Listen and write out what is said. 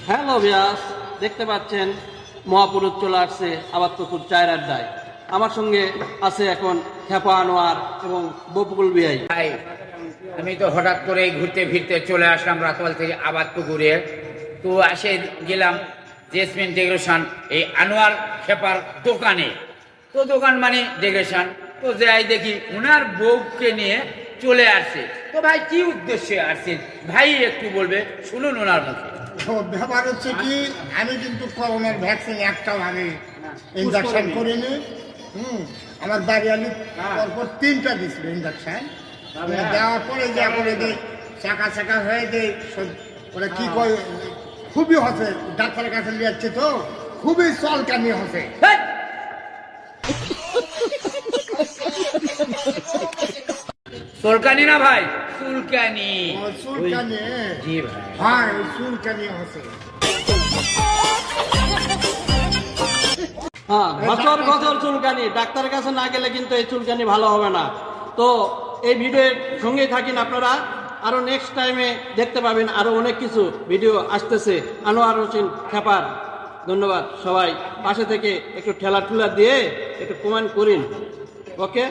Hello viewers, দেখতে পাচ্ছেন মহাপুরুষ চলে আসছে আবাদপুকুর চায়ের আড্ডায়। আমার সঙ্গে আছে এখন খেপা আনোয়ার এবং বকুল বিআই। ভাই আমি তো হঠাৎ করে ঘুরতে ফিরতে চলে আসলাম রাতওয়াল থেকে আবাদপুকুরে। তো আসে গেলাম জেসমিন ডেকোরেশন এই আনোয়ার খেপার দোকানে। তো দোকান মানে ডেকোরেশন। তো যাই দেখি ওনার বউকে নিয়ে চলে আসছে। তো ভাই কি উদ্দেশ্যে আসছে ভাই একটু বলবে, শুনুন ওনার মুখে। তো ব্যাপার হচ্ছে কি, আমি কিন্তু করোনার ভ্যাকসিন একটাও আমি ইঞ্জেকশন করিনি। আমার বাড়িয়ালি পরপর 3টা দিছিল ইঞ্জেকশন। দেওয়ার পরে যে করে দেয় চাকা চাকা হয়ে দেয়, ওরা কি কয় খুবই হসে। ডাক্তারের কাছে নিয়ে যাচ্ছে তো খুবই চলকানি হসে। চুলকানি না ভাই, চুলকানি। চুলকানি, জি ভাই। হ্যাঁ ওই চুলকানি হসে। হ্যাঁ, বছর বছর চুলকানি, ডাক্তারের কাছে না গেলে কিন্তু এই চুলকানি ভালো হবে না। তো এই ভিডিওর সঙ্গেই থাকেন আপনারা, আরো নেক্সট টাইমে দেখতে পাবেন আরো অনেক কিছু ভিডিও আসতেছে আনোয়ার হোসেন খেপার। ধন্যবাদ সবাই, পাশে থেকে একটু ঠেলা ঠুলা দিয়ে একটু কমেন্ট করিন। ওকে।